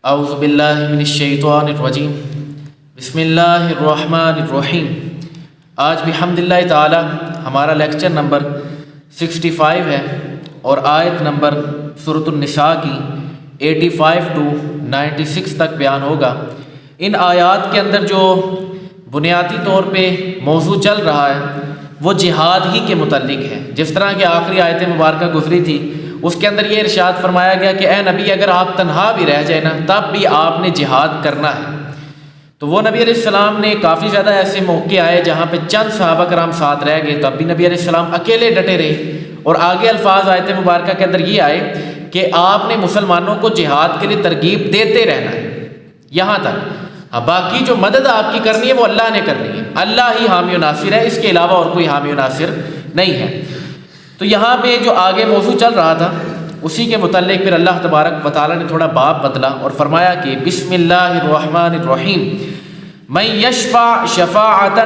اعوذ باللہ من الشیطان الرجیم بسم اللہ الرحمن الرحیم۔ آج بحمداللہ تعالی ہمارا لیکچر نمبر 65 ہے اور آیت نمبر سورۃ النساء کی 85 to 96 تک بیان ہوگا۔ ان آیات کے اندر جو بنیادی طور پہ موضوع چل رہا ہے وہ جہاد ہی کے متعلق ہے۔ جس طرح کہ آخری آیت مبارکہ گزری تھی اس کے اندر یہ ارشاد فرمایا گیا کہ اے نبی اگر آپ تنہا بھی رہ جائیں نا تب بھی آپ نے جہاد کرنا ہے۔ تو وہ نبی علیہ السلام نے کافی زیادہ ایسے موقع آئے جہاں پہ چند صحابہ کرام ساتھ رہ گئے، تب بھی نبی علیہ السلام اکیلے ڈٹے رہے۔ اور آگے الفاظ آیت مبارکہ کے اندر یہ آئے کہ آپ نے مسلمانوں کو جہاد کے لیے ترغیب دیتے رہنا ہے یہاں تک۔ باقی جو مدد آپ کی کرنی ہے وہ اللہ نے کرنی ہے، اللہ ہی حامی و ناصر ہے، اس کے علاوہ اور کوئی حامی و ناصر نہیں ہے۔ تو یہاں پہ جو آگے موضوع چل رہا تھا اسی کے متعلق پھر اللہ تبارک و تعالیٰ نے تھوڑا باب بدلا اور فرمایا کہ بسم اللہ الرحمن الرحیم من یشفع شفاعتا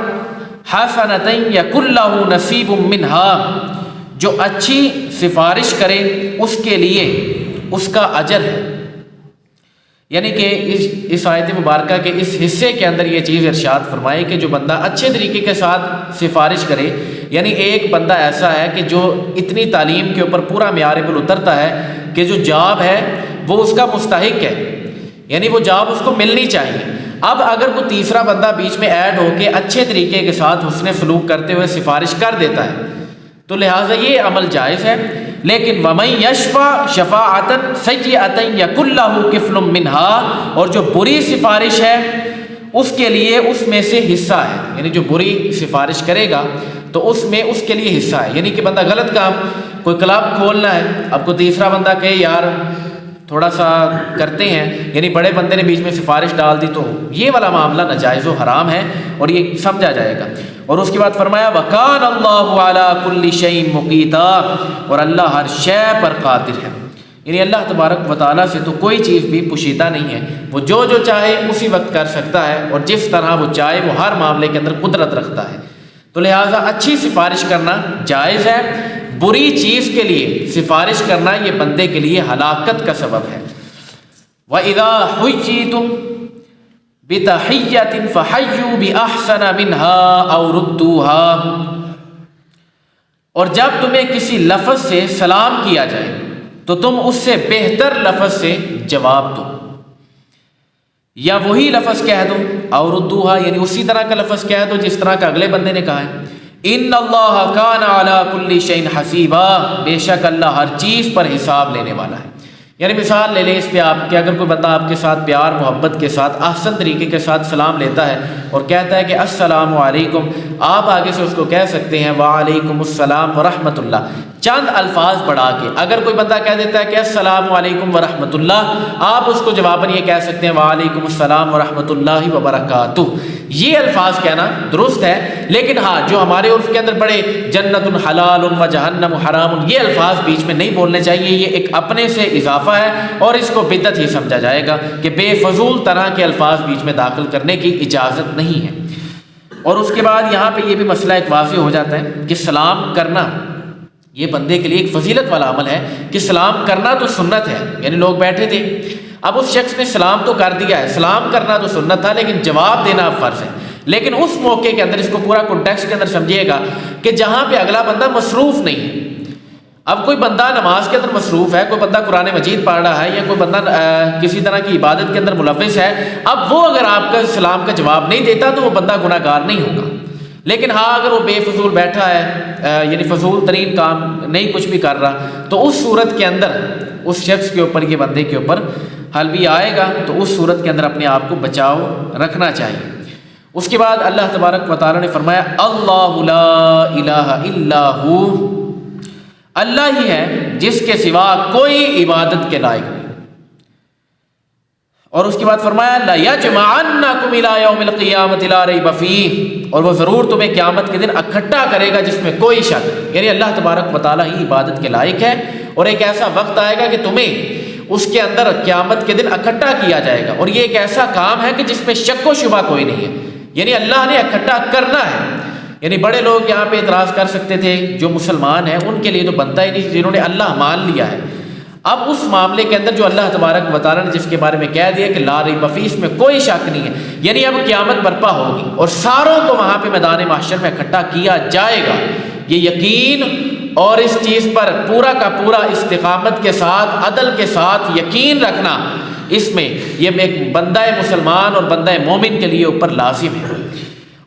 حسنۃ یکن لہ نصیب منہا، جو اچھی سفارش کرے اس کے لیے اس کا اجر ہے۔ یعنی کہ اس آیت مبارکہ کے اس حصے کے اندر یہ چیز ارشاد فرمائے کہ جو بندہ اچھے طریقے کے ساتھ سفارش کرے، یعنی ایک بندہ ایسا ہے کہ جو اتنی تعلیم کے اوپر پورا معیار پر اترتا ہے کہ جو جاب ہے وہ اس کا مستحق ہے، یعنی وہ جاب اس کو ملنی چاہیے۔ اب اگر کوئی تیسرا بندہ بیچ میں ایڈ ہو کے اچھے طریقے کے ساتھ حسن سلوک کرتے ہوئے سفارش کر دیتا ہے تو لہٰذا یہ عمل جائز ہے۔ لیکن وَمَن يَشْفَعْ شَفَاعَةً سَيِّئَةً يَكُن لَّهُ كِفْلٌ مِّنْهَا، اور جو بری سفارش ہے اس کے لیے اس میں سے حصہ ہے، یعنی جو بری سفارش کرے گا تو اس میں اس کے لیے حصہ ہے۔ یعنی کہ بندہ غلط کام، کوئی کلب کھولنا ہے، اب کوئی تیسرا بندہ کہے یار تھوڑا سا کرتے ہیں، یعنی بڑے بندے نے بیچ میں سفارش ڈال دی تو یہ والا معاملہ ناجائز و حرام ہے اور یہ سمجھا جائے گا۔ اور اس کے بعد فرمایا وَكَانَ اللَّهُ عَلَىٰ كُلِّ شَيْءٍ مُقِیتًا، اور اللہ ہر شے پر قادر ہے۔ یعنی اللہ تبارک و تعالیٰ سے تو کوئی چیز بھی پوشیدہ نہیں ہے، وہ جو چاہے اسی وقت کر سکتا ہے اور جس طرح وہ چاہے وہ ہر معاملے کے اندر قدرت رکھتا ہے۔ تو لہٰذا اچھی سفارش کرنا جائز ہے، بری چیز کے لیے سفارش کرنا یہ بندے کے لیے ہلاکت کا سبب ہے۔ وَإِذَا حُيِّيتُم بِتَحِيَّةٍ فَحَيُّوا بِأَحْسَنَ مِنْهَا أَوْ رُدُّوهَا، اور جب تمہیں کسی لفظ سے سلام کیا جائے تو تم اس سے بہتر لفظ سے جواب دو، یا وہی لفظ کہہ دو، اور ردوہا یعنی اسی طرح کا لفظ کہہ دو جس طرح کا اگلے بندے نے کہا ہے۔ ان اللہ کان علی کل شیء حسیبا، بے شک اللہ ہر چیز پر حساب لینے والا ہے۔ یعنی مثال لے لیں اس پہ آپ کہ اگر کوئی بندہ آپ کے ساتھ پیار محبت کے ساتھ احسن طریقے کے ساتھ سلام لیتا ہے اور کہتا ہے کہ السلام علیکم، آپ آگے سے اس کو کہہ سکتے ہیں وعلیکم السلام ورحمۃ اللہ، چند الفاظ بڑھا کے۔ اگر کوئی بندہ کہہ دیتا ہے کہ السلام علیکم ورحمۃ اللہ، آپ اس کو جواباً یہ کہہ سکتے ہیں وعلیکم السلام ورحمۃ اللہ وبرکاتہ۔ یہ الفاظ کہنا درست ہے، لیکن ہاں جو ہمارے عرف کے اندر بڑے جنت حلال و جہنم حرام، یہ الفاظ بیچ میں نہیں بولنے چاہیے، یہ ایک اپنے سے اضافہ ہے اور اس کو بدعت ہی سمجھا جائے گا کہ بے فضول طرح کے الفاظ بیچ میں داخل کرنے کی اجازت نہیں ہے۔ اور اس کے بعد یہاں پہ یہ بھی مسئلہ ایک واضح ہو جاتا ہے کہ سلام کرنا یہ بندے کے لیے ایک فضیلت والا عمل ہے کہ سلام کرنا تو سنت ہے، یعنی لوگ بیٹھے تھے، اب اس شخص نے سلام تو کر دیا ہے، سلام کرنا تو سنت تھا لیکن جواب دینا اب فرض ہے۔ لیکن اس موقع کے اندر اس کو پورا کنٹیکسٹ کے اندر سمجھیے گا کہ جہاں پہ اگلا بندہ مصروف نہیں ہے، اب کوئی بندہ نماز کے اندر مصروف ہے، کوئی بندہ قرآن مجید پڑھ رہا ہے یا کوئی بندہ کسی طرح کی عبادت کے اندر ملوث ہے، اب وہ اگر آپ کا سلام کا جواب نہیں دیتا تو وہ بندہ گناہ گار نہیں ہوگا۔ لیکن ہاں اگر وہ بے فضول بیٹھا ہے، یعنی فضول ترین کام نہیں کچھ بھی کر رہا، تو اس صورت کے اندر اس شخص کے اوپر یہ بندے کے اوپر حل بھی آئے گا، تو اس صورت کے اندر اپنے آپ کو بچاؤ رکھنا چاہیے۔ اس کے بعد اللہ تبارک و تعالیٰ نے فرمایا اللہ لا الہ الا ہو، اللہ ہی ہے جس کے سوا کوئی عبادت کے لائق نہیں۔ اور اس کے بعد فرمایا لَيَجْمَعَنَّكُمْ إِلَىٰ يَوْمِ الْقِيَامَةِ لَا رَيْبَ فِيهِ، اور وہ ضرور تمہیں قیامت کے دن اکٹھا کرے گا جس میں کوئی شک نہیں۔ یعنی اللہ تبارک و تعالیٰ ہی عبادت کے لائق ہے، اور ایک ایسا وقت آئے گا کہ تمہیں اس کے اندر قیامت کے دن اکٹھا کیا جائے گا، اور یہ ایک ایسا کام ہے کہ جس میں شک و شبہ کوئی نہیں ہے، یعنی اللہ نے اکٹھا کرنا ہے۔ یعنی بڑے لوگ یہاں پہ اعتراض کر سکتے تھے جو مسلمان ہیں ان کے لیے تو بنتا ہی نہیں، جنہوں نے اللہ مان لیا ہے۔ اب اس معاملے کے اندر جو اللہ تبارک و تعالیٰ نے جس کے بارے میں کہہ دیا کہ لا ریب فیہ، اس میں کوئی شک نہیں ہے، یعنی اب قیامت برپا ہوگی اور ساروں کو وہاں پہ میدان محشر میں اکٹھا کیا جائے گا، یہ یقین اور اس چیز پر پورا کا پورا استقامت کے ساتھ، عدل کے ساتھ یقین رکھنا، اس میں یہ ایک بندہ مسلمان اور بندہ مومن کے لیے اوپر لازم ہے۔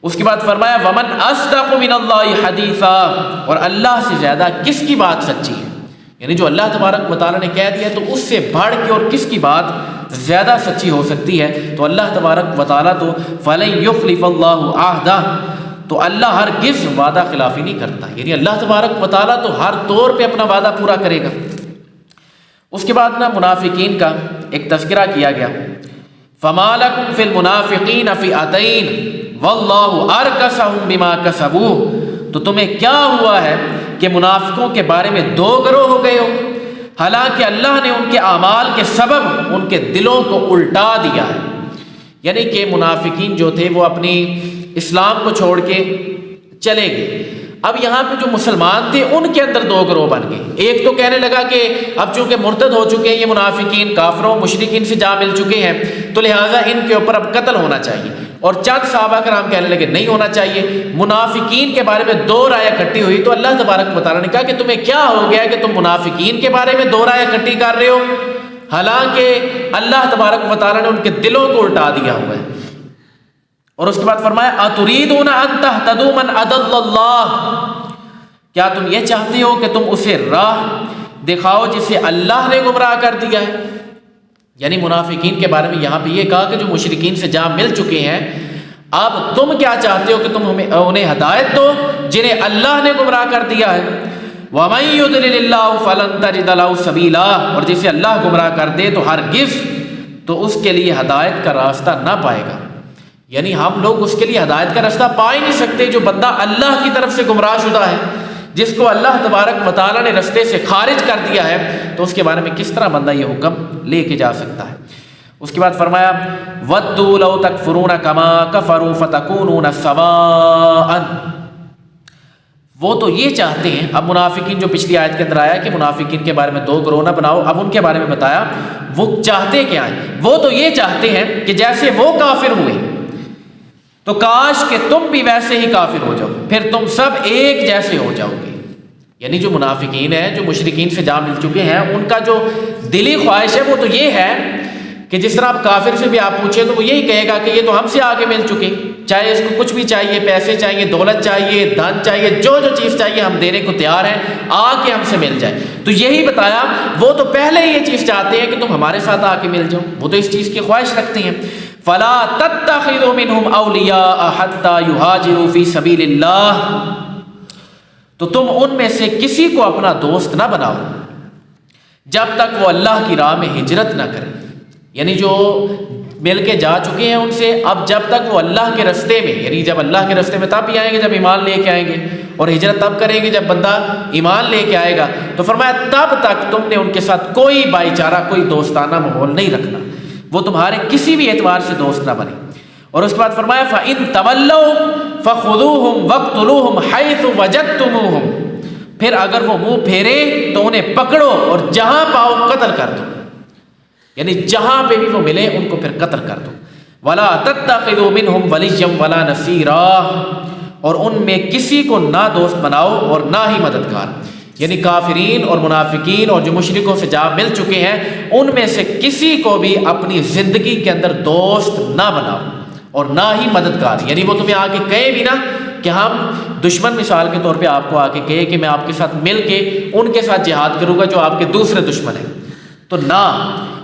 اس کے بعد فرمایا ومن اصدق من اللہ حدیثا، اور اللہ سے زیادہ کس کی بات سچی ہے، یعنی جو اللہ تبارک و تعالیٰ نے کہہ دیا تو اس سے بڑھ کے اور کس کی بات زیادہ سچی ہو سکتی ہے؟ تو اللہ تبارک و تعالیٰ تو فَلَن يُخْلِفَ اللَّهُ عَهْدَهُ، تو اللہ ہرگز وعدہ خلافی نہیں کرتا، یعنی اللہ تبارک و تعالیٰ تو ہر طور پہ اپنا وعدہ پورا کرے گا۔ اس کے بعد منافقین کا ایک تذکرہ کیا گیا، فَمَا لَكُمْ فِي الْمُنَافِقِينَ فِئَتَيْنِ وَاللَّهُ أَرْكَسَهُمْ بِمَا كَسَبُوا، تو تمہیں کیا ہوا ہے کہ منافقوں کے بارے میں دو گروہ ہو گئے ہو، حالانکہ اللہ نے ان کے اعمال کے سبب ان کے دلوں کو الٹا دیا ہے۔ یعنی کہ منافقین جو تھے وہ اپنی اسلام کو چھوڑ کے چلے گئے، اب یہاں پہ جو مسلمان تھے ان کے اندر دو گروہ بن گئے، ایک تو کہنے لگا کہ اب چونکہ مرتد ہو چکے ہیں یہ منافقین، کافروں مشرکین سے جا مل چکے ہیں تو لہٰذا ان کے اوپر اب قتل ہونا چاہیے، اور چند صحابہ کرام کہنے لگے نہیں ہونا چاہیے۔ منافقین کے بارے میں دو رائے اکٹھی ہوئی تو اللہ تبارک و تعالیٰ نے کہا کہ تمہیں کیا ہو گیا کہ تم منافقین کے بارے میں دو رائے اکٹھی کر رہے ہو، حالانکہ اللہ تبارک و تعالیٰ نے ان کے دلوں کو الٹا دیا ہوا ہے۔ اور اس کے بعد فرمایا اتریدون ان تہتدوا من اضل اللہ، کیا تم یہ چاہتے ہو کہ تم اسے راہ دکھاؤ جسے اللہ نے گمراہ کر دیا ہے؟ یعنی منافقین کے بارے میں یہاں پہ یہ کہا کہ جو مشرکین سے جا مل چکے ہیں، اب تم کیا چاہتے ہو کہ تم انہیں ہدایت دو جنہیں اللہ نے گمراہ کر دیا ہے؟ وَمَن يُضْلِلِ اللَّهُ فَلَن تَجِدَ لَهُ سَبِيلًا، اور جسے اللہ گمراہ کر دے تو ہرگز تو اس کے لیے ہدایت کا راستہ نہ پائے گا، یعنی ہم لوگ اس کے لیے ہدایت کا راستہ پا ہی نہیں سکتے۔ جو بندہ اللہ کی طرف سے گمراہ شدہ ہے، جس کو اللہ تبارک و تعالیٰ نے رستے سے خارج کر دیا ہے، تو اس کے بارے میں کس طرح بندہ یہ حکم لے کے جا سکتا ہے؟ اس کے بعد فرمایا وَدُّوا لَوْ تَكْفُرُونَ كَمَا كَفَرُوا فَتَكُونُونَ سَوَاءً، وہ تو یہ چاہتے ہیں، اب منافقین جو پچھلی آیت کے اندر آیا کہ منافقین کے بارے میں دو گروہ نہ بناؤ، اب ان کے بارے میں بتایا وہ چاہتے کیا ہیں، وہ تو یہ چاہتے ہیں کہ جیسے وہ کافر ہوئے تو کاش کہ تم بھی ویسے ہی کافر ہو جاؤ، پھر تم سب ایک جیسے ہو جاؤ گے۔ یعنی جو منافقین ہیں، جو مشرکین سے جا مل چکے ہیں، ان کا جو دلی خواہش ہے وہ تو یہ ہے کہ جس طرح آپ کافر سے بھی آپ پوچھیں تو وہ یہی کہے گا کہ یہ تو ہم سے آگے مل چکے، چاہے اس کو کچھ بھی چاہیے، پیسے چاہیے، دولت چاہیے، دھن چاہیے، جو جو چیز چاہیے ہم دینے کو تیار ہیں، آ کے ہم سے مل جائے۔ تو یہی بتایا وہ تو پہلے یہ چیز چاہتے ہیں کہ تم ہمارے ساتھ آ کے مل جاؤ، وہ تو اس چیز کی خواہش رکھتے ہیں۔ فلا تتخذوا منهم اولیاء حتى يهاجروا في سبيل اللہ، تو تم ان میں سے کسی کو اپنا دوست نہ بناؤ جب تک وہ اللہ کی راہ میں ہجرت نہ کرے، یعنی جو مل کے جا چکے ہیں ان سے، اب جب تک وہ اللہ کے رستے میں، یعنی جب اللہ کے رستے میں تب ہی آئیں گے جب ایمان لے کے آئیں گے، اور ہجرت تب کریں گے جب بندہ ایمان لے کے آئے گا، تو فرمایا تب تک تم نے ان کے ساتھ کوئی بھائی چارہ، کوئی دوستانہ ماحول نہیں رکھنا، وہ تمہارے کسی بھی اعتبار سے دوست نہ بنے۔ اور اس کے بعد فرمایا فَإِن تَوَلَّوْا فَخُذُوهُمْ وَاقْتُلُوهُمْ حَيْثُ وَجَدتُّمُوهُمْ، پھر اگر وہ منہ پھیرے تو انہیں پکڑو اور جہاں پاؤ قتل کر دو، یعنی جہاں پہ بھی وہ ملے ان کو پھر قتل کر دو۔ وَلَا تَتَّخِذُوا مِنْهُمْ وَلِيًّا وَلَا نَصِيرًا، اور ان میں کسی کو نہ دوست بناؤ اور نہ ہی مددگار، یعنی کافرین اور منافقین اور جو مشرکوں سے جا مل چکے ہیں ان میں سے کسی کو بھی اپنی زندگی کے اندر دوست نہ بناؤ اور نہ ہی مددگار، یعنی وہ تمہیں آ کے کہے بھی نا کہ ہم دشمن، مثال کے طور پہ آپ کو آ کے کہے کہ میں آپ کے ساتھ مل کے ان کے ساتھ جہاد کروں گا جو آپ کے دوسرے دشمن ہیں، تو نہ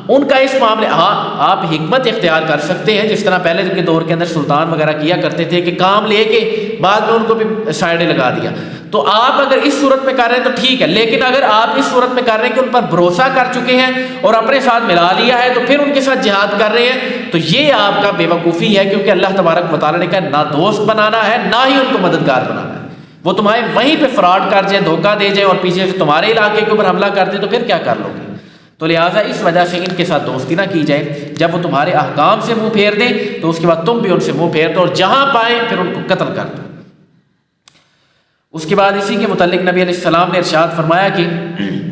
ان کا اس معاملے، ہاں آپ حکمت اختیار کر سکتے ہیں، جس طرح پہلے کے دور کے اندر سلطان وغیرہ کیا کرتے تھے کہ کام لے کے بعد میں ان کو بھی سائڈیں لگا دیا، تو آپ اگر اس صورت میں کر رہے ہیں تو ٹھیک ہے، لیکن اگر آپ اس صورت میں کر رہے ہیں کہ ان پر بھروسہ کر چکے ہیں اور اپنے ساتھ ملا لیا ہے تو پھر ان کے ساتھ جہاد کر رہے ہیں، تو یہ آپ کا بے وقوفی ہے، کیونکہ اللہ تبارک و تعالیٰ نے کہا نہ دوست بنانا ہے نہ ہی ان کو مددگار بنانا ہے، وہ تمہارے وہیں پہ فراڈ کر جائیں، دھوکہ دے جائیں اور پیچھے سے تمہارے علاقے کے اوپر حملہ کر دیں تو پھر کیا کر لو گے؟ تو لہٰذا اس وجہ سے ان کے ساتھ دوستی نہ کی جائے، جب وہ تمہارے احکام سے منہ پھیر دیں تو اس کے بعد تم بھی ان سے منہ پھیر دو اور جہاں پائیں پھر ان کو قتل کر دو۔ اس کے بعد اسی کے متعلق نبی علیہ السلام نے ارشاد فرمایا کہ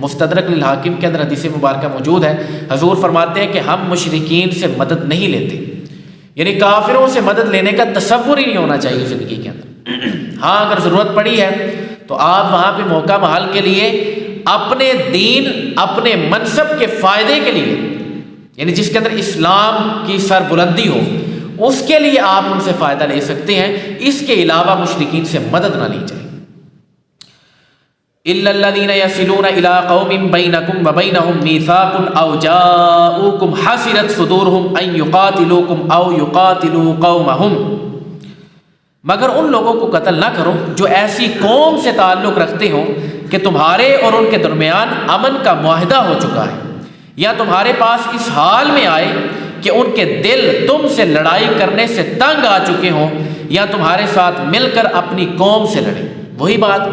مستدرک للحاکم کے اندر حدیث مبارکہ موجود ہے، حضور فرماتے ہیں کہ ہم مشرکین سے مدد نہیں لیتے، یعنی کافروں سے مدد لینے کا تصور ہی نہیں ہونا چاہیے زندگی کے اندر۔ ہاں اگر ضرورت پڑی ہے تو آپ وہاں پہ موقع محل کے لیے اپنے دین، اپنے منصب کے فائدے کے لیے، یعنی جس کے اندر اسلام کی سربلندی ہو، اس کے لیے آپ ان سے فائدہ لے سکتے ہیں، اس کے علاوہ مشرکین سے مدد نہ لی جائے۔ إِلَّا الَّذِينَ يَصِلُونَ إِلَىٰ قَوْمٍ بَيْنَكُمْ وَبَيْنَهُمْ مِيثَاقٌ أَوْ جَاءُوكُمْ حَسِرَتْ صُدُورُهُمْ أَن يُقَاتِلُوكُمْ أَوْ يُقَاتِلُوا قَوْمَهُمْ، مگر ان لوگوں کو قتل نہ کرو جو ایسی قوم سے تعلق رکھتے ہوں کہ تمہارے اور ان کے درمیان امن کا معاہدہ ہو چکا ہے، یا تمہارے پاس اس حال میں آئے کہ ان کے دل تم سے لڑائی کرنے سے تنگ آ چکے ہوں، یا تمہارے ساتھ مل کر اپنی قوم سے لڑیں۔ وہی بات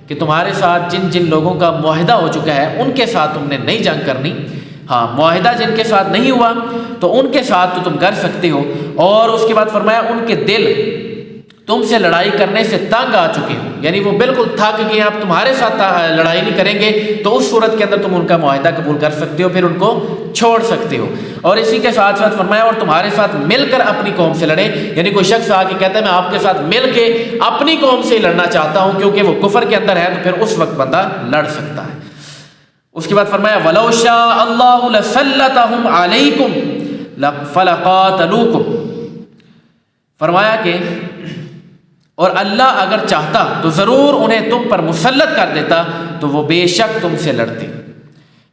کہ تمہارے ساتھ جن جن لوگوں کا معاہدہ ہو چکا ہے ان کے ساتھ تم نے نہیں جنگ کرنی، ہاں معاہدہ جن کے ساتھ نہیں ہوا تو ان کے ساتھ تو تم کر سکتے ہو۔ اور اس کے بعد فرمایا ان کے دل تم سے لڑائی کرنے سے تنگ آ چکے ہو، یعنی وہ بالکل تھک گئے، آپ تمہارے ساتھ لڑائی نہیں کریں گے، تو اس صورت کے اندر تم ان کا معاہدہ قبول کر سکتے ہو، پھر ان کو چھوڑ سکتے ہو۔ اور اسی کے ساتھ ساتھ فرمایا اور تمہارے ساتھ مل کر اپنی قوم سے لڑیں، یعنی کوئی شخص آ کے کہتا ہے میں آپ کے ساتھ مل کے اپنی قوم سے لڑنا چاہتا ہوں کیونکہ وہ کفر کے اندر ہے، تو پھر اس وقت بندہ لڑ سکتا ہے۔ اس کے بعد فرمایا وَلَوْ شَاءَ اللَّهُ لَسَلَّطَهُمْ عَلَيْكُمْ فَلَقَاتَلُوكُمْ، فرمایا کہ اور اللہ اگر چاہتا تو ضرور انہیں تم پر مسلط کر دیتا، تو وہ بے شک تم سے لڑتے۔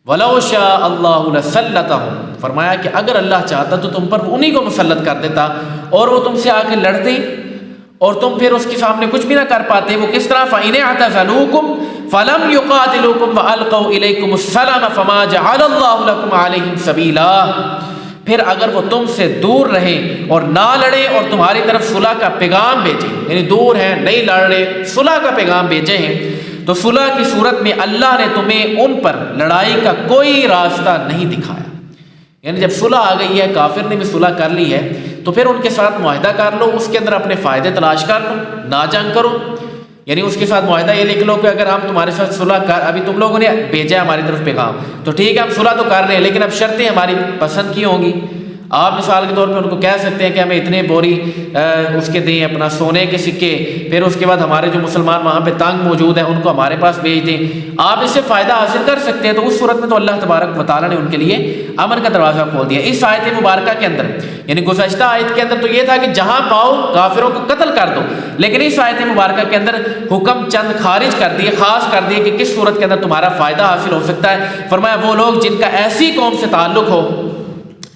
وَلَوْ شَاءَ اللَّهُ لَسَلَّطَهُمْ، فرمایا کہ اگر اللہ چاہتا تو تم پر انہی کو مسلط کر دیتا، اور وہ تم سے آ کے لڑتے اور تم پھر اس کے سامنے کچھ بھی نہ کر پاتے۔ وہ کس طرح فَإِنِ اعْتَزَلُوكُمْ فَلَمْ يُقَاتِلُوكُمْ وَأَلْقَوْا إِلَيْكُمُ السَّلَامَ فَمَا جَعَلَ اللَّهُ لَكُمْ عَلَيْهِمْ سَبِيلًا، پھر اگر وہ تم سے دور رہیں اور نہ لڑیں اور تمہاری طرف صلح کا پیغام بھیجیں، یعنی دور ہیں نہیں لڑ رہے، صلح کا پیغام بھیجے ہیں، تو صلح کی صورت میں اللہ نے تمہیں ان پر لڑائی کا کوئی راستہ نہیں دکھایا۔ یعنی جب صلح آ گئی ہے، کافر نے بھی صلح کر لی ہے، تو پھر ان کے ساتھ معاہدہ کر لو، اس کے اندر اپنے فائدے تلاش کر لو، نہ جنگ کرو۔ یعنی اس کے ساتھ معاہدہ یہ لکھ لو کہ اگر ہم تمہارے ساتھ صلح کر، ابھی تم لوگوں نے بھیجا ہے ہماری طرف پیغام، تو ٹھیک ہے ہم صلح تو کر رہے ہیں، لیکن اب شرطیں ہماری پسند کی ہوں گی۔ آپ مثال کے طور پہ ان کو کہہ سکتے ہیں کہ ہمیں اتنے بوری اس کے دیں اپنا سونے کے سکے، پھر اس کے بعد ہمارے جو مسلمان وہاں پہ تنگ موجود ہیں ان کو ہمارے پاس بھیج دیں، آپ اس سے فائدہ حاصل کر سکتے ہیں۔ تو اس صورت میں تو اللہ تبارک و تعالیٰ نے ان کے لیے امن کا دروازہ کھول دیا۔ اس آیت مبارکہ کے اندر، یعنی گزشتہ آیت کے اندر تو یہ تھا کہ جہاں پاؤ کافروں کو قتل کر دو، لیکن اس آیت مبارکہ کے اندر حکم چند خارج کر دیے، خاص کر دیے کہ کس صورت کے اندر تمہارا فائدہ حاصل ہو سکتا ہے۔ فرمایا وہ لوگ جن کا ایسی قوم سے تعلق ہو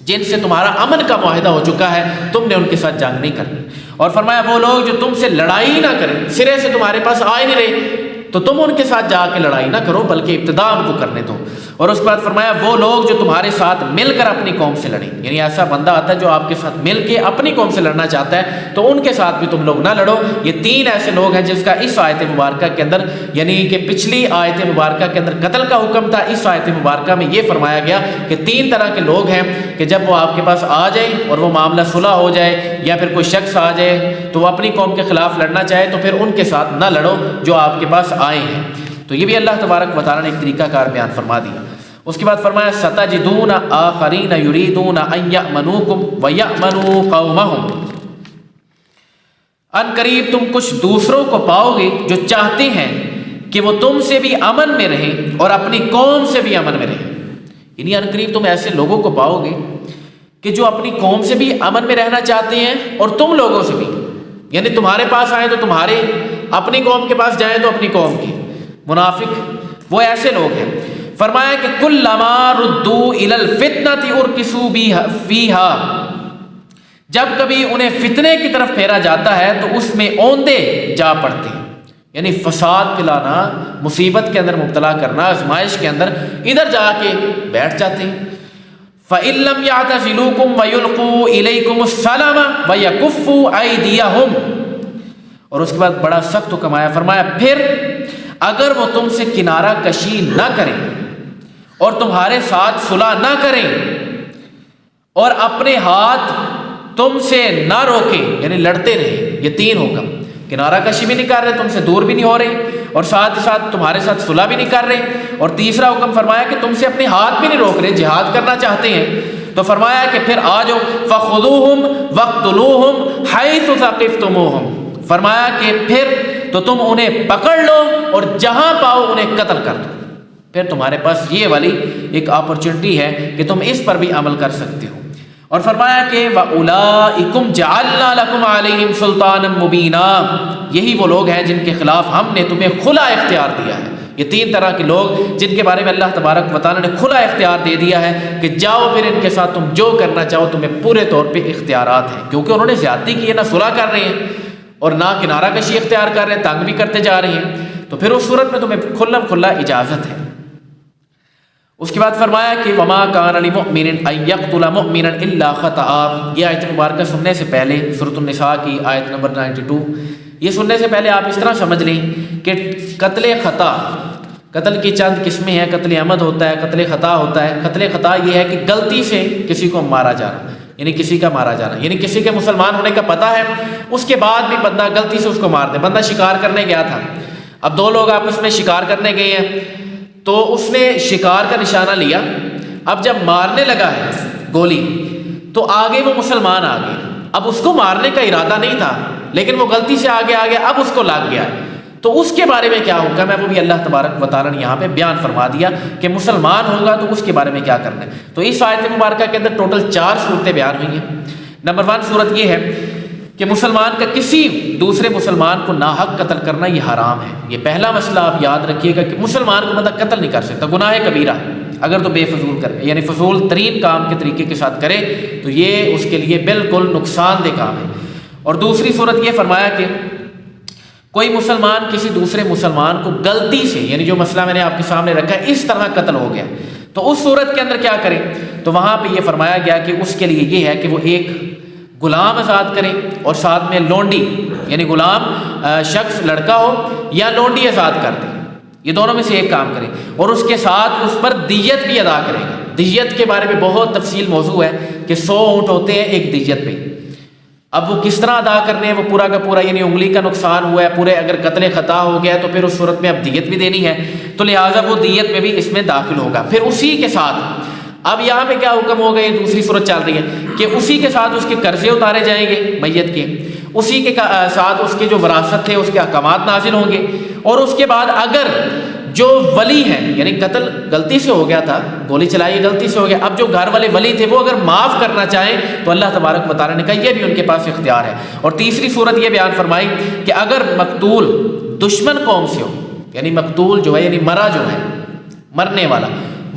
جن سے تمہارا امن کا معاہدہ ہو چکا ہے، تم نے ان کے ساتھ جنگ نہیں کرنی۔ اور فرمایا وہ لوگ جو تم سے لڑائی نہ کریں، سرے سے تمہارے پاس آئے نہیں رہے، تو تم ان کے ساتھ جا کے لڑائی نہ کرو بلکہ ابتدا ان کو کرنے دو۔ اور اس کے بعد فرمایا وہ لوگ جو تمہارے ساتھ مل کر اپنی قوم سے لڑیں، یعنی ایسا بندہ آتا ہے جو آپ کے ساتھ مل کے اپنی قوم سے لڑنا چاہتا ہے، تو ان کے ساتھ بھی تم لوگ نہ لڑو۔ یہ تین ایسے لوگ ہیں جس کا اس آیت مبارکہ کے اندر، یعنی کہ پچھلی آیت مبارکہ کے اندر قتل کا حکم تھا، اس آیت مبارکہ میں یہ فرمایا گیا کہ تین طرح کے لوگ ہیں کہ جب وہ آپ کے پاس آ جائے اور وہ معاملہ صلح ہو جائے، یا پھر کوئی شخص آ جائے تو وہ اپنی قوم کے خلاف لڑنا چاہے، تو پھر ان کے ساتھ نہ لڑو جو آپ کے پاس آئے ہیں۔ تو یہ بھی اللہ تبارک و تعالیٰ نے ایک طریقہ کار بیان فرما دیا۔ اس کے بعد فرمایا ستجدون آخرین یریدون ان یأمنوکم ویأمنوا قومہم، ان قریب تم کچھ دوسروں کو پاؤ گے جو چاہتے ہیں کہ وہ تم سے بھی امن میں رہیں اور اپنی قوم سے بھی امن میں رہیں۔ یعنی ان قریب تم ایسے لوگوں کو پاؤ گے کہ جو اپنی قوم سے بھی امن میں رہنا چاہتے ہیں اور تم لوگوں سے بھی، یعنی تمہارے پاس آئیں تو تمہارے، اپنی قوم کے پاس جائیں تو اپنی قوم کی۔ منافق وہ ایسے لوگ ہیں، فرمایا کہ کلما ردوا الی الفتنۃ ارکسوا فیہا، جب کبھی انہیں فتنے کی طرف پھیرا جاتا ہے تو اس میں اوندے جا پڑتے ہیں، یعنی فساد پھیلانا، مصیبت کے اندر مبتلا کرنا، آزمائش کے اندر ادھر جا کے بیٹھ جاتے ہیں۔ فَإِن لَّمْ يَعْتَزِلُوكُمْ وَيُلْقُوا إِلَيْكُمُ السَّلَامَ وَيَكُفُّوا أَيْدِيَهُمْ، اور اس کے بعد بڑا سخت حکم آیا، فرمایا پھر اگر وہ تم سے کنارہ کشی نہ کریں اور تمہارے ساتھ صلح نہ کریں اور اپنے ہاتھ تم سے نہ روکیں، یعنی لڑتے رہیں، یہ تین حکم، کنارہ کشی بھی نہیں کر رہے، تم سے دور بھی نہیں ہو رہے، اور ساتھ ہی ساتھ تمہارے ساتھ صلح بھی نہیں کر رہے، اور تیسرا حکم فرمایا کہ تم سے اپنے ہاتھ بھی نہیں روک رہے، جہاد کرنا چاہتے ہیں، تو فرمایا کہ پھر آ جاؤ فخذوہم وقتلوہم حیث ثقفتموہم، فرمایا کہ پھر تو تم انہیں پکڑ لو اور جہاں پاؤ انہیں قتل کر دو۔ پھر تمہارے پاس یہ والی ایک اپرچونٹی ہے کہ تم اس پر بھی عمل کر سکتے ہو۔ اور فرمایا کہ وَأُولَئِكُمْ جَعَلْنَا لَكُمْ عَلَيْهِمْ سُلْطَانًا مُبِينًا، یہی وہ لوگ ہیں جن کے خلاف ہم نے تمہیں کھلا اختیار دیا ہے۔ یہ تین طرح کے لوگ جن کے بارے میں اللہ تبارک و تعالیٰ نے کھلا اختیار دے دیا ہے کہ جاؤ پھر ان کے ساتھ تم جو کرنا چاہو، تمہیں پورے طور پہ اختیارات ہیں، کیونکہ انہوں نے زیادتی کی ہے، نہ صلح کر رہے ہیں اور نہ کنارہ کشی اختیار کر رہے ہیں، تنگ بھی کرتے جا رہے ہیں، تو پھر اس صورت میں تمہیں کھلا اجازت ہے۔ اس کے بعد فرمایا کہ وما کان لمؤمن ان یقتل مؤمنا الا خطأ، یہ آیت مبارکہ سننے سے پہلے سورۃ النساء کی آیت نمبر 92، یہ سننے سے پہلے آپ اس طرح سمجھ لیں کہ قتل خطا، قتل کی چند قسمیں ہیں، قتل عمد ہوتا ہے، قتل خطا ہوتا ہے۔ قتل خطا یہ ہے کہ غلطی سے کسی کو مارا جانا، یعنی کسی کا مارا جانا، یعنی کسی کے مسلمان ہونے کا پتہ ہے، اس کے بعد بھی بندہ غلطی سے اس کو مار دے۔ بندہ شکار کرنے گیا تھا، اب دو لوگ آپس میں شکار کرنے گئے ہیں، تو اس نے شکار کا نشانہ لیا، اب جب مارنے لگا ہے گولی تو آگے وہ مسلمان آ گئے، اب اس کو مارنے کا ارادہ نہیں تھا لیکن وہ غلطی سے آگے آ گیا، اب اس کو لگ گیا، تو اس کے بارے میں کیا حکم ہے وہ بھی اللہ تبارک و تعالیٰ نے یہاں پہ بیان فرما دیا کہ مسلمان ہوگا تو اس کے بارے میں کیا کرنا ہے۔ تو اس آیت مبارکہ کے اندر ٹوٹل 4 صورتیں بیان ہوئی ہیں۔ نمبر 1 صورت یہ ہے کہ مسلمان کا کسی دوسرے مسلمان کو ناحق قتل کرنا یہ حرام ہے۔ یہ پہلا مسئلہ آپ یاد رکھیے گا کہ مسلمان کو بندہ قتل نہیں کر سکتا، گناہ کبیرہ اگر تو بے فضول کرے، یعنی فضول ترین کام کے طریقے کے ساتھ کرے تو یہ اس کے لیے بالکل نقصان دہ کام ہے۔ اور دوسری صورت یہ فرمایا کہ کوئی مسلمان کسی دوسرے مسلمان کو غلطی سے، یعنی جو مسئلہ میں نے آپ کے سامنے رکھا ہے، اس طرح قتل ہو گیا تو اس صورت کے اندر کیا کریں، تو وہاں پہ یہ فرمایا گیا کہ اس کے لیے یہ ہے کہ وہ ایک غلام آزاد کریں اور ساتھ میں لونڈی، یعنی غلام شخص لڑکا ہو یا لونڈی آزاد کر دیں، یہ دونوں میں سے ایک کام کریں، اور اس کے ساتھ اس پر دیت بھی ادا کریں گے۔ دیت کے بارے میں بہت تفصیل موضوع ہے کہ 100 اونٹ ہوتے ہیں ایک دیت پہ، اب وہ کس طرح ادا کرنے ہیں وہ پورا کا پورا، یعنی انگلی کا نقصان ہوا ہے پورے، اگر قتل خطا ہو گیا تو پھر اس صورت میں اب دیت بھی دینی ہے، تو لہٰذا وہ دیت میں بھی اس میں داخل ہوگا۔ پھر اسی کے ساتھ اب یہاں پہ کیا حکم ہو گیا، یہ دوسری صورت چل رہی ہے کہ اسی کے ساتھ اس کے قرضے اتارے جائیں گے میت کے، اسی کے ساتھ اس کے جو وراثت تھے اس کے احکامات نازل ہوں گے، اور اس کے بعد اگر جو ولی ہیں، یعنی قتل غلطی سے ہو گیا تھا، گولی چلائی غلطی سے ہو گیا، اب جو گھر والے ولی تھے وہ اگر معاف کرنا چاہیں تو اللہ تبارک و تعالیٰ نے کہا یہ بھی ان کے پاس اختیار ہے۔ اور تیسری صورت یہ بیان فرمائی کہ اگر مقتول دشمن قوم سے ہو، یعنی مقتول جو ہے یعنی مرا جو ہے مرنے والا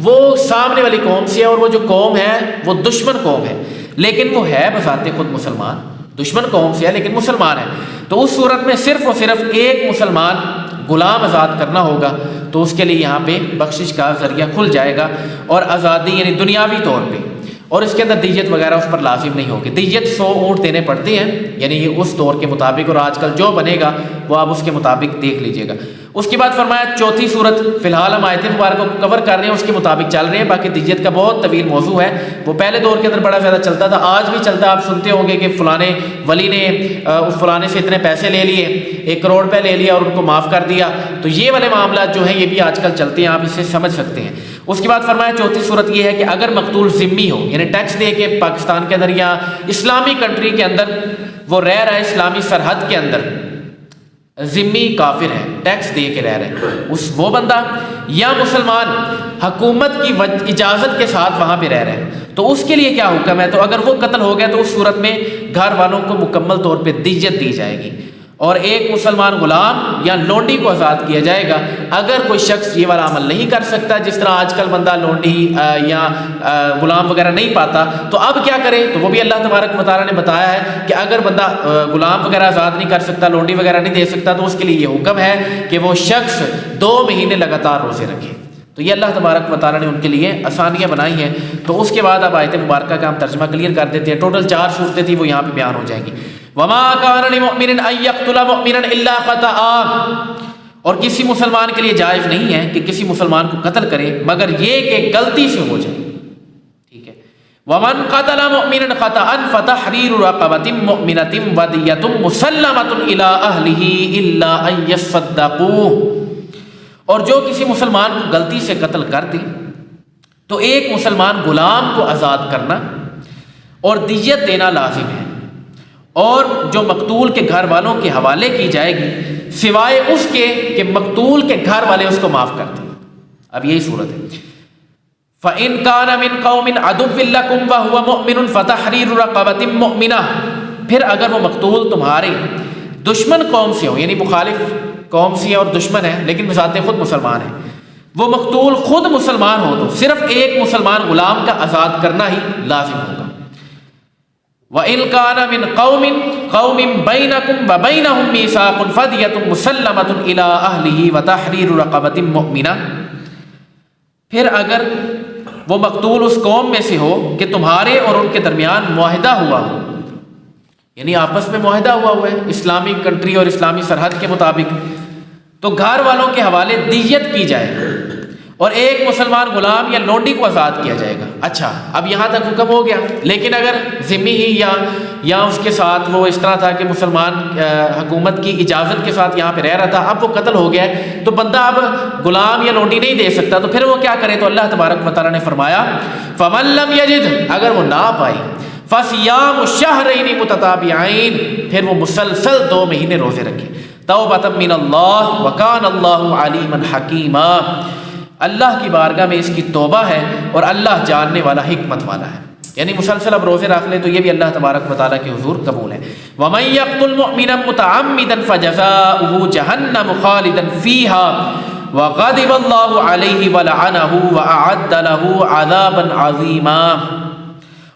وہ سامنے والی قوم سے ہے، اور وہ جو قوم ہے وہ دشمن قوم ہے، لیکن وہ ہے بذات خود مسلمان، دشمن قوم سے ہے لیکن مسلمان ہے، تو اس صورت میں صرف اور صرف ایک مسلمان غلام آزاد کرنا ہوگا، تو اس کے لیے یہاں پہ بخشش کا ذریعہ کھل جائے گا، اور آزادی یعنی دنیاوی طور پہ، اور اس کے اندر دیت وغیرہ اس پر لازم نہیں ہوگی۔ دیت 100 اونٹ دینے پڑتے ہیں، یعنی یہ اس دور کے مطابق، اور آج کل جو بنے گا وہ آپ اس کے مطابق دیکھ لیجئے گا۔ اس کے بعد فرمایا چوتھی صورت، فی الحال ہم آیت مبارکہ کو کور کر رہے ہیں، اس کے مطابق چل رہے ہیں، باقی دیت کا بہت طویل موضوع ہے، وہ پہلے دور کے اندر بڑا زیادہ چلتا تھا، آج بھی چلتا ہے، آپ سنتے ہوں گے کہ فلانے ولی نے اس فلانے سے اتنے پیسے لے لیے، 1 کروڑ روپے لے لیا اور ان کو معاف کر دیا، تو یہ والے معاملات جو ہیں یہ بھی آج کل چلتے ہیں، آپ اسے سمجھ سکتے ہیں۔ اس کے بعد فرمایا چوتھی صورت یہ ہے کہ اگر مقتول ذمی ہو، یعنی ٹیکس دے کے پاکستان کے اندر یا اسلامی کنٹری کے اندر وہ رہ رہا ہے، اسلامی سرحد کے اندر ذمی کافر ہے، ٹیکس دے کے رہ رہے ہیں، وہ بندہ یا مسلمان حکومت کی اجازت کے ساتھ وہاں پہ رہ رہے ہیں، تو اس کے لیے کیا حکم ہے، تو اگر وہ قتل ہو گیا تو اس صورت میں گھر والوں کو مکمل طور پہ دیت دی جائے گی، اور ایک مسلمان غلام یا لونڈی کو آزاد کیا جائے گا۔ اگر کوئی شخص یہ والا عمل نہیں کر سکتا، جس طرح آج کل بندہ لونڈی یا غلام وغیرہ نہیں پاتا، تو اب کیا کرے، تو وہ بھی اللہ تبارک و تعالیٰ نے بتایا ہے کہ اگر بندہ غلام وغیرہ آزاد نہیں کر سکتا، لونڈی وغیرہ نہیں دے سکتا، تو اس کے لیے یہ حکم ہے کہ وہ شخص 2 مہینے لگاتار روزے رکھے۔ تو یہ اللہ تبارک و تعالیٰ نے ان کے لیے آسانیاں بنائی ہیں۔ تو اس کے بعد اب آیت مبارکہ کا ہم ترجمہ کلیئر کر دیتے ہیں، ٹوٹل 4 صورتیں تھیں وہ یہاں پہ بیان ہو جائیں گی۔ وَمَا كَانَ لِمُؤْمِنٍ أَن يَقْتُلَ مُؤْمِنًا إِلَّا خَطَأً، اور کسی مسلمان کے لیے جائز نہیں ہے کہ کسی مسلمان کو قتل کرے مگر یہ کہ غلطی سے ہو جائے، ٹھیک ہے۔ ومن قتل مؤمنا خطأ فتحرير رقبة مؤمنة ودية مسلمة إلى أهله إلا أن يصدقوا، اور جو کسی مسلمان کو غلطی سے قتل کر دے تو ایک مسلمان غلام کو آزاد کرنا اور دیت دینا لازم ہے، اور جو مقتول کے گھر والوں کے حوالے کی جائے گی سوائے اس کے کہ مقتول کے گھر والے اس کو معاف کر دیں۔ اب یہی صورت ہے، فَإِن كَانَ مِن قَوْمٍ عَدُوٍّ لَكُمْ وَهُوَ مُؤْمِنٌ فَتَحْرِيرُ رَقَبَةٍ مُؤْمِنَةٍ، پھر اگر وہ مقتول تمہارے دشمن قوم سے ہو، یعنی مخالف قوم سے اور دشمن ہے لیکن بذات خود مسلمان ہے، وہ مقتول خود مسلمان ہو تو صرف ایک مسلمان غلام کا آزاد کرنا ہی لازم ہوگا۔ وَإِن كَانَ مِن قَوْمٍ بَيْنَكُمْ وَبَيْنَهُم مِّيثَاقٌ فَدِيَةٌ مُّسَلَّمَةٌ إِلَىٰ أَهْلِهِ وَتَحْرِيرُ رَقَبَةٍ مُّؤْمِنَةٍ، پھر اگر وہ مقتول اس قوم میں سے ہو کہ تمہارے اور ان کے درمیان معاہدہ ہوا ہو، یعنی آپس میں معاہدہ ہوا ہے اسلامی کنٹری اور اسلامی سرحد کے مطابق، تو گھر والوں کے حوالے دیت کی جائے اور ایک مسلمان غلام یا لونڈی کو آزاد کیا جائے گا۔ اچھا، اب یہاں تک حکم ہو گیا، لیکن اگر ذمہ ہی یا اس کے ساتھ وہ اس طرح تھا کہ مسلمان حکومت کی اجازت کے ساتھ یہاں پہ رہ رہا تھا، اب وہ قتل ہو گیا ہے تو بندہ اب غلام یا لونڈی نہیں دے سکتا، تو پھر وہ کیا کرے؟ تو اللہ تبارک و تعالیٰ نے فرمایا فَمَن لَّمْ يَجِدْ، اگر وہ نہ پائی فَصِيَامُ شَهْرَيْنِ مُتَتَابِعَيْنِ، پھر وہ مسلسل 2 مہینے روزے رکھے، توبۃ من اللہ وکان اللہ علیما حکیما، اللہ کی بارگاہ میں اس کی توبہ ہے اور اللہ جاننے والا حکمت والا ہے، یعنی مسلسل اب روزے رکھ لے تو یہ بھی اللہ تبارک و تعالیٰ کے حضور قبول ہے۔ وَمَن يَقْتُلْ مُؤْمِنًا مُتَعَمِّدًا فَجَزَاؤُهُ جَهَنَّمُ خَالِدًا فِيهَا وَغَضِبَ اللَّهُ عَلَيْهِ وَلَعَنَهُ وَأَعَدَّ لَهُ عَذَابًا عَظِيمًا،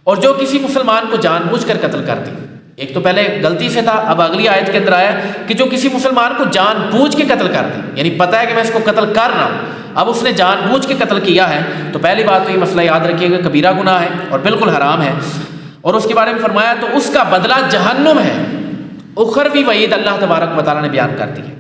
اور جو کسی مسلمان کو جان بوجھ کر قتل کر دے، ایک تو پہلے غلطی سے تھا، اب اگلی آیت کے اندر آیا کہ جو کسی مسلمان کو جان بوجھ کے قتل کر دے، یعنی پتہ ہے کہ میں اس کو قتل کر رہا ہوں، اب اس نے جان بوجھ کے قتل کیا ہے، تو پہلی بات تو یہ مسئلہ یاد رکھیے گا کبیرہ گناہ ہے اور بالکل حرام ہے، اور اس کے بارے میں فرمایا تو اس کا بدلہ جہنم ہے، اخروی وعید اللہ تبارک و تعالیٰ نے بیان کر دی ہے،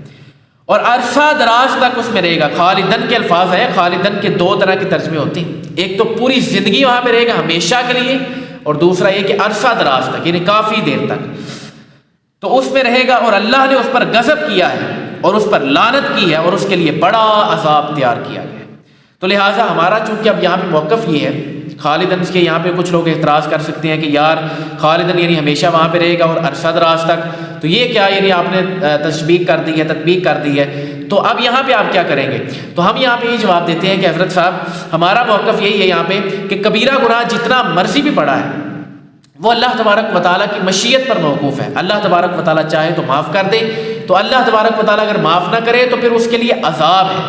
اور عرصہ دراز تک اس میں رہے گا۔ خالدن کے الفاظ ہیں، خالدن کے 2 طرح کے ترجمے ہوتے ہیں، ایک تو پوری زندگی وہاں پہ رہے گا ہمیشہ کے لیے، اور دوسرا یہ کہ عرصہ دراز تک یعنی کافی دیر تک، تو اس میں رہے گا، اور اللہ نے اس پر غضب کیا ہے اور اس پر لعنت کی ہے اور اس کے لیے بڑا عذاب تیار کیا گیا ہے۔ تو لہٰذا ہمارا چونکہ اب یہاں پہ موقف یہ ہے خالدن کے، یہاں پہ کچھ لوگ اعتراض کر سکتے ہیں کہ یار خالدن یعنی ہمیشہ وہاں پہ رہے گا اور عرصہ دراز تک، تو یہ کیا یعنی آپ نے تشبیہ کر دی ہے، تطبیق کر دی ہے، تو اب یہاں پہ آپ کیا کریں گے؟ تو ہم یہاں پہ یہ جواب دیتے ہیں کہ حضرت صاحب ہمارا موقف یہی ہے یہاں پہ کہ کبیرہ گناہ جتنا مرضی بھی بڑا ہے وہ اللہ تبارک و تعالیٰ کی مشیت پر موقوف ہے، اللہ تبارک و تعالیٰ چاہے تو معاف کر دے، تو اللہ تبارک و تعالیٰ اگر معاف نہ کرے تو پھر اس کے لیے عذاب ہے،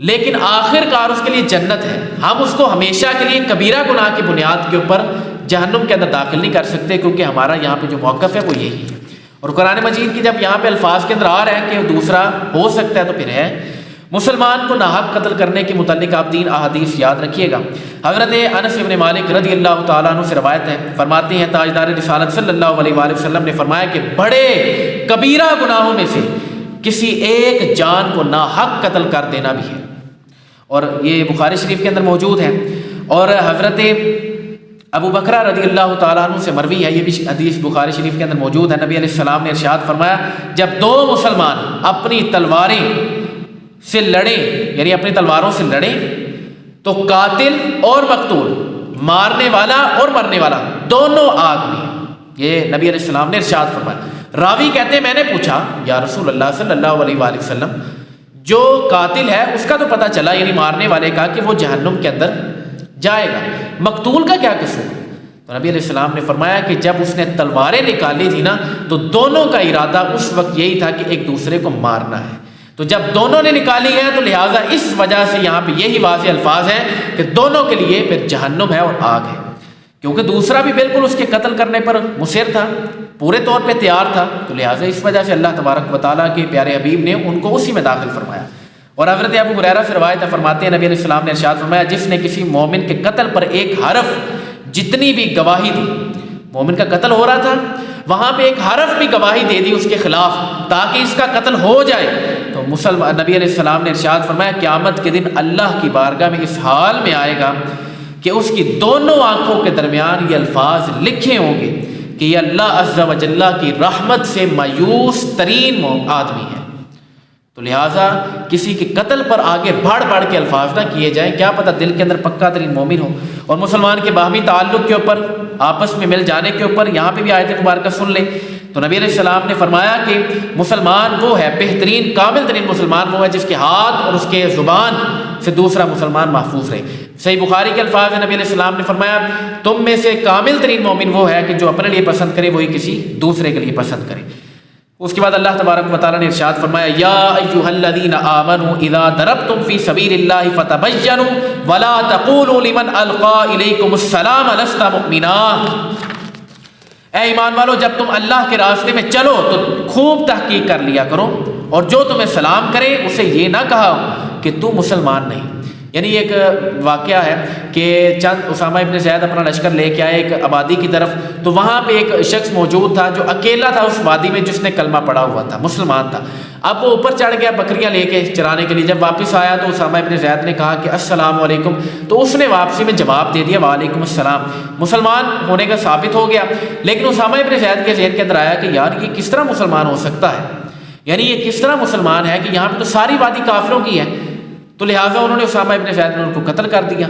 لیکن آخر کار اس کے لیے جنت ہے۔ ہم اس کو ہمیشہ کے لیے کبیرہ گناہ کی بنیاد کے اوپر جہنم کے اندر داخل نہیں کر سکتے، کیونکہ ہمارا یہاں پہ جو موقف ہے وہ یہی ہے، اور قرآن مجید کی جب یہاں پہ الفاظ کے اندر آ رہا ہے کہ دوسرا ہو سکتا ہے تو پھر ہے۔ مسلمان کو ناحق قتل کرنے کے متعلق آپ 3 احادیث یاد رکھیے گا۔ حضرت انس بن مالک رضی اللہ تعالیٰ عنہ سے روایت ہے، فرماتے ہیں تاجدار رسالت صلی اللہ علیہ وآلہ وسلم نے فرمایا کہ بڑے کبیرہ گناہوں میں سے کسی ایک جان کو ناحق قتل کر دینا بھی ہے، اور یہ بخاری شریف کے اندر موجود ہے، اور حضرت ابو بکرہ رضی اللہ تعالیٰ عنہ سے مروی ہے، یہ بھی حدیث بخاری شریف کے اندر موجود ہے۔ نبی علیہ السلام نے ارشاد فرمایا جب 2 مسلمان اپنی تلواریں سے لڑیں، یعنی اپنی تلواروں سے لڑیں، تو قاتل اور مقتول، مارنے والا اور مرنے والا دونوں آگ میں، یہ نبی علیہ السلام نے ارشاد فرمایا۔ راوی کہتے ہیں میں نے پوچھا یا رسول اللہ صلی اللہ علیہ وآلہ وسلم، جو قاتل ہے اس کا تو پتہ چلا یعنی مارنے والے کا کہ وہ جہنم کے اندر جائے گا، مقتول کا کیا قصور؟ تو نبی علیہ السلام نے فرمایا کہ جب اس نے تلواریں نکالی تھی نا تو دونوں کا ارادہ اس وقت یہی تھا کہ ایک دوسرے کو مارنا ہے، تو جب دونوں نے نکالی ہے تو لہٰذا اس وجہ سے یہاں پہ یہی واضح الفاظ ہیں کہ دونوں کے لیے پھر جہنم ہے اور آگ ہے، کیونکہ دوسرا بھی بالکل اس کے قتل کرنے پر مصر تھا، پورے طور پہ تیار تھا، تو لہٰذا اس وجہ سے اللہ تبارک و تعالیٰ کے پیارے حبیب نے ان کو اسی میں داخل فرمایا۔ اور حضرت ابو ہریرہ سے روایت ہے، فرماتے ہیں نبی علیہ السلام نے ارشاد فرمایا جس نے کسی مومن کے قتل پر ایک حرف جتنی بھی گواہی دی، مومن کا قتل ہو رہا تھا وہاں پہ ایک حرف بھی گواہی دے دی اس کے خلاف تاکہ اس کا قتل ہو جائے، تو نبی علیہ السلام نے ارشاد فرمایا قیامت کے دن اللہ کی بارگاہ میں اس حال میں آئے گا کہ اس کی دونوں آنکھوں کے درمیان یہ الفاظ لکھے ہوں گے کہ یہ اللہ عز و جل کی رحمت سے مایوس ترین آدمی ہے۔ تو لہٰذا کسی کے قتل پر آگے بڑھ کے الفاظ نہ کیے جائیں، کیا پتہ دل کے اندر پکا ترین مومن ہو۔ اور مسلمان کے باہمی تعلق کے اوپر، آپس میں مل جانے کے اوپر یہاں پہ بھی آیت مبارکہ سن لیں تو نبی علیہ السلام نے فرمایا کہ مسلمان وہ ہے، بہترین کامل ترین مسلمان وہ ہے جس کے ہاتھ اور اس کے زبان سے دوسرا مسلمان محفوظ رہے۔ صحیح بخاری کے الفاظ ہیں، نبی علیہ السلام نے فرمایا تم میں سے کامل ترین مومن وہ ہے کہ جو اپنے لیے پسند کرے وہی کسی دوسرے کے لیے پسند کرے۔ اس کے بعد اللہ تبارک و تعالیٰ نے ارشاد فرمایا یا ایھا الذین آمنوا اذا ضربتم فی سبیل اللہ فتبینوا ولا تقولوا لمن القی الیکم السلام لست مؤمنا۔ اے ایمان والو، جب تم اللہ کے راستے میں چلو تو خوب تحقیق کر لیا کرو، اور جو تمہیں سلام کرے اسے یہ نہ کہا کہ تو مسلمان نہیں۔ یعنی ایک واقعہ ہے کہ چند اسامہ ابن زید اپنا لشکر لے کے آئے ایک آبادی کی طرف، تو وہاں پہ ایک شخص موجود تھا جو اکیلا تھا اس وادی میں، جس نے کلمہ پڑھا ہوا تھا، مسلمان تھا۔ اب وہ اوپر چڑھ گیا بکریاں لے کے چرانے کے لیے، جب واپس آیا تو اسامہ ابن زید نے کہا کہ السلام علیکم، تو اس نے واپسی میں جواب دے دیا وعلیکم السلام، مسلمان ہونے کا ثابت ہو گیا۔ لیکن اسامہ ابن زید کے ذہن کے اندر آیا کہ یار یہ کس طرح مسلمان ہو سکتا ہے، یعنی یہ کس طرح مسلمان ہے کہ یہاں پہ تو ساری وادی کافروں کی ہے۔ تو لہٰذا انہوں نے اسامہ ابن زید نے ان کو قتل کر دیا،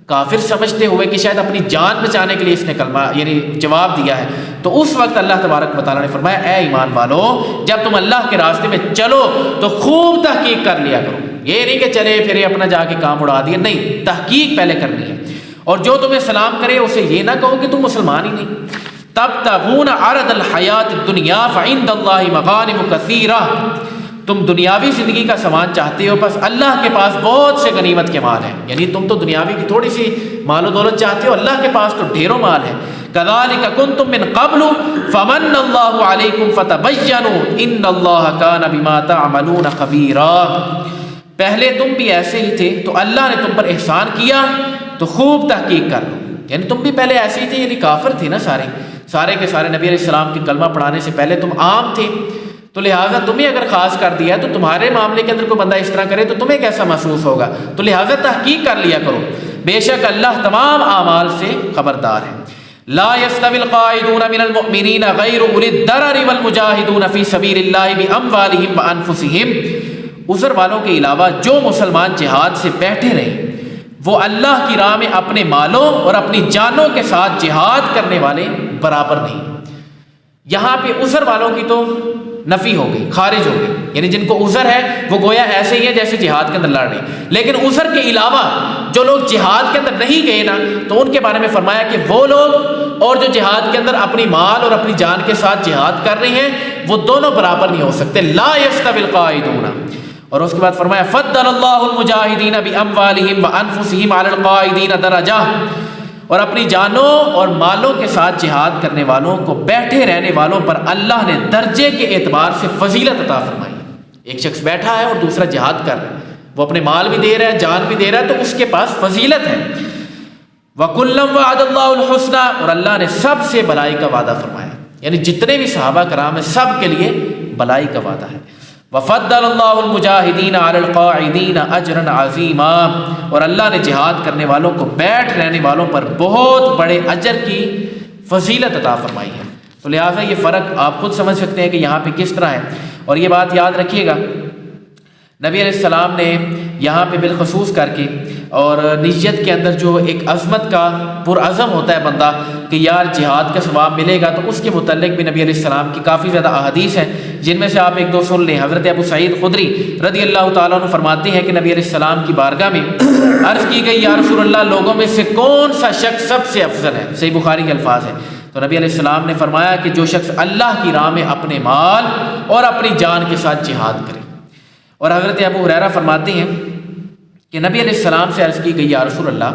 کافر سمجھتے ہوئے کہ شاید اپنی جان بچانے کے لیے اس نے کلمہ یعنی جواب دیا ہے۔ تو اس وقت اللہ تبارک و تعالیٰ نے فرمایا اے ایمان والو، جب تم اللہ کے راستے میں چلو تو خوب تحقیق کر لیا کرو، یہ نہیں کہ چلے پھرے اپنا جا کے کام اڑا دیا، نہیں، تحقیق پہلے کرنی ہے۔ اور جو تمہیں سلام کرے اسے یہ نہ کہو کہ تم مسلمان ہی نہیں۔ تبتغون عرض الحیات الدنیا فعند اللہ مغانم کثیرہ، تم دنیاوی زندگی کا سامان چاہتے ہو، بس اللہ کے پاس بہت سے غنیمت کے مال ہیں، یعنی تم تو دنیاوی کی تھوڑی سی مال و دولت چاہتے ہو، اللہ کے پاس تو ڈھیروں مال ہے۔ کذالک کنتم من قبل فمن اللہ علیکم فتبینوا ان اللہ کان بما تعملون خبیرا، پہلے تم بھی ایسے ہی تھے تو اللہ نے تم پر احسان کیا تو خوب تحقیق کر لو، یعنی تم بھی پہلے ایسے ہی تھے، یعنی کافر تھے نا سارے کے سارے، نبی علیہ السلام کے کلمہ پڑھانے سے پہلے تم عام تھے، تو لہٰذا تمہیں اگر خاص کر دیا تو تمہارے معاملے کے اندر کوئی بندہ اس طرح کرے تو تمہیں کیسا محسوس ہوگا، تو لہٰذا تحقیق کر لیا کرو، بے شک اللہ تمام اعمال سے خبردار ہے۔ لا يستوي القاعدون من المؤمنين غير اولي الضرر والمجاهدون في سبيل الله باموالهم وانفسهم، عذر والوں کے علاوہ جو مسلمان جہاد سے بیٹھے رہے وہ اللہ کی راہ میں اپنے مالوں اور اپنی جانوں کے ساتھ جہاد کرنے والے برابر نہیں۔ یہاں پہ عذر والوں کی تو نفی ہو گئی، خارج ہو گئی، یعنی جن کو عذر ہے وہ گویا ایسے ہی ہے جیسے جہاد کے اندر لڑ رہے ہیں، لیکن عذر کے علاوہ جو لوگ جہاد کے اندر نہیں گئے نا، تو ان کے بارے میں فرمایا کہ وہ لوگ اور جو جہاد کے اندر اپنی مال اور اپنی جان کے ساتھ جہاد کر رہے ہیں وہ دونوں برابر نہیں ہو سکتے۔ لا يستوي القاعدون، اور اس کے بعد فرمایا فضل اللہ المجاہدین باموالہم وانفسہم علی القاعدین درجہ، اور اپنی جانوں اور مالوں کے ساتھ جہاد کرنے والوں کو بیٹھے رہنے والوں پر اللہ نے درجے کے اعتبار سے فضیلت عطا فرمائی۔ ایک شخص بیٹھا ہے اور دوسرا جہاد کر رہا ہے، وہ اپنے مال بھی دے رہا ہے، جان بھی دے رہا ہے، تو اس کے پاس فضیلت ہے۔ وَكُلًّا وَعَدَ اللَّهُ الْحُسْنَى، اور اللہ نے سب سے بھلائی کا وعدہ فرمایا، یعنی جتنے بھی صحابہ کرام ہیں سب کے لیے بھلائی کا وعدہ ہے۔ وَفَضَّلَ اللَّهُ الْمُجَاهِدِينَ عَلَى الْقَاعِدِينَ أَجْرًا عَظِيمًا، اور اللہ نے جہاد کرنے والوں کو بیٹھ رہنے والوں پر بہت بڑے اجر کی فضیلت عطا فرمائی ہے۔ تو لہٰذا یہ فرق آپ خود سمجھ سکتے ہیں کہ یہاں پہ کس طرح ہے، اور یہ بات یاد رکھیے گا نبی علیہ السلام نے یہاں پہ بالخصوص کر کے، اور نیت کے اندر جو ایک عظمت کا پرعزم ہوتا ہے بندہ کہ یار جہاد کا ثواب ملے گا، تو اس کے متعلق بھی نبی علیہ السلام کی کافی زیادہ احادیث ہیں، جن میں سے آپ ایک دو سن لیں۔ حضرت ابو سعید خدری رضی اللہ تعالیٰ عنہ فرماتے ہیں کہ نبی علیہ السلام کی بارگاہ میں عرض کی گئی یا رسول اللہ، لوگوں میں سے کون سا شخص سب سے افضل ہے؟ صحیح بخاری کے الفاظ ہیں۔ تو نبی علیہ السلام نے فرمایا کہ جو شخص اللہ کی راہ میں اپنے مال اور اپنی جان کے ساتھ جہاد کرے۔ اور حضرت ابو ہریرہ فرماتے ہیں کہ نبی علیہ السلام سے عرض کی گئی یا رسول اللہ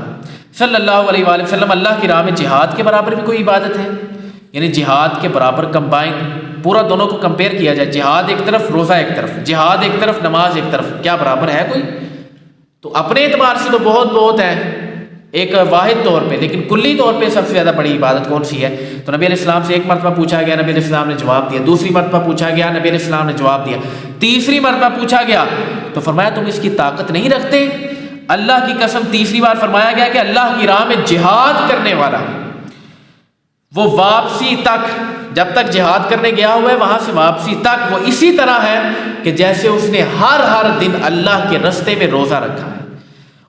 صلی اللہ علیہ وآلہ وسلم، اللہ کی راہ میں جہاد کے برابر بھی کوئی عبادت ہے؟ یعنی جہاد کے برابر کمبائن پورا دونوں کو کمپیئر کیا جائے، جہاد ایک طرف، روزہ ایک طرف، جہاد ایک طرف، نماز ایک طرف، کیا برابر ہے کوئی؟ تو اپنے اعتبار سے تو بہت ہے ایک واحد طور پہ، لیکن کلی طور پہ سب سے زیادہ بڑی عبادت کون سی ہے؟ تو نبی علیہ السلام سے ایک مرتبہ پوچھا گیا، نبی علیہ السلام نے جواب دیا، دوسری مرتبہ پوچھا گیا، نبی علیہ السلام نے جواب دیا، تیسری مرتبہ پوچھا گیا تو فرمایا تم اس کی طاقت نہیں رکھتے؟ اللہ کی قسم تیسری بار فرمایا گیا کہ اللہ کی راہ میں جہاد کرنے والا وہ واپسی تک، جب تک جہاد کرنے گیا ہوا ہے وہاں سے واپسی تک وہ اسی طرح ہے کہ جیسے اس نے ہر دن اللہ کے رستے میں روزہ رکھا ہے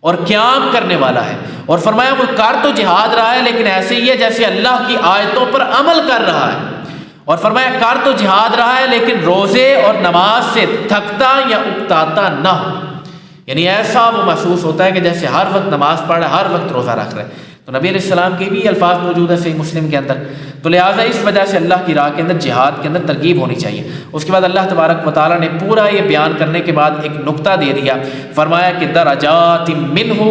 اور قیام کرنے والا ہے۔ اور فرمایا وہ کر تو جہاد رہا ہے لیکن ایسے ہی ہے جیسے اللہ کی آیتوں پر عمل کر رہا ہے۔ اور فرمایا کر تو جہاد رہا ہے لیکن روزے اور نماز سے تھکتا یا اکتاتا نہ ہو، یعنی ایسا وہ محسوس ہوتا ہے کہ جیسے ہر وقت نماز پڑھ رہا ہے، ہر وقت روزہ رکھ رہا ہے۔ تو نبی علیہ السلام کے بھی الفاظ موجود ہے صحیح مسلم کے اندر، تو لہٰذا اس وجہ سے اللہ کی راہ کے اندر جہاد کے اندر ترغیب ہونی چاہیے۔ اس کے بعد اللہ تبارک و تعالیٰ نے پورا یہ بیان کرنے کے بعد ایک نقطہ دے دیا، فرمایا کہ درجات منہ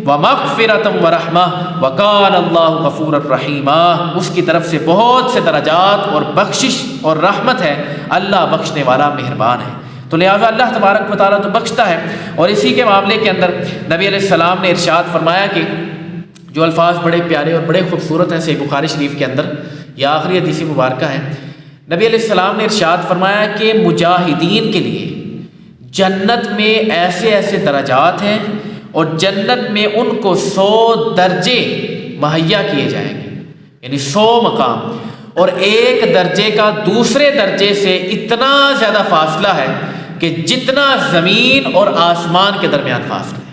ومغفرۃ ورحمہ وکان اللہ غفورا رحیما، اس کی طرف سے بہت سے درجات اور بخشش اور رحمت ہے، اللہ بخشنے والا مہربان ہے۔ تو لہٰذا اللہ تبارک و تعالیٰ تو بخشتا ہے۔ اور اسی کے معاملے کے اندر نبی علیہ السلام نے ارشاد فرمایا کہ جو الفاظ بڑے پیارے اور بڑے خوبصورت ہیں صحیح بخاری شریف کے اندر، یہ آخری حدیث مبارکہ ہے۔ نبی علیہ السلام نے ارشاد فرمایا کہ مجاہدین کے لیے جنت میں ایسے ایسے درجات ہیں اور جنت میں ان کو 100 درجے مہیا کیے جائیں گے، یعنی 100 مقام، اور ایک درجے کا دوسرے درجے سے اتنا زیادہ فاصلہ ہے کہ جتنا زمین اور آسمان کے درمیان فاصلہ ہے۔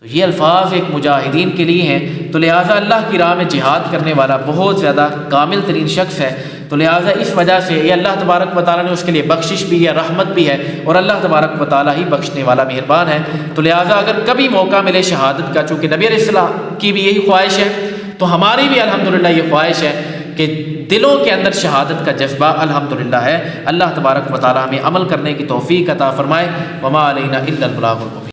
تو یہ الفاظ ایک مجاہدین کے لیے ہیں، تو لہٰذا اللہ کی راہ میں جہاد کرنے والا بہت زیادہ کامل ترین شخص ہے۔ تو لہٰذا اس وجہ سے یہ اللہ تبارک و تعالیٰ نے اس کے لیے بخشش بھی ہے، رحمت بھی ہے، اور اللہ تبارک و تعالیٰ ہی بخشنے والا مہربان ہے۔ تو لہٰذا اگر کبھی موقع ملے شہادت کا، چونکہ نبی علیہ السلام کی بھی یہی خواہش ہے، تو ہماری بھی الحمدللہ یہ خواہش ہے کہ دلوں کے اندر شہادت کا جذبہ الحمدللہ ہے۔ اللہ تبارک و تعالیٰ ہمیں عمل کرنے کی توفیق عطا فرمائے۔ وما علینا الا البلاغ المبین۔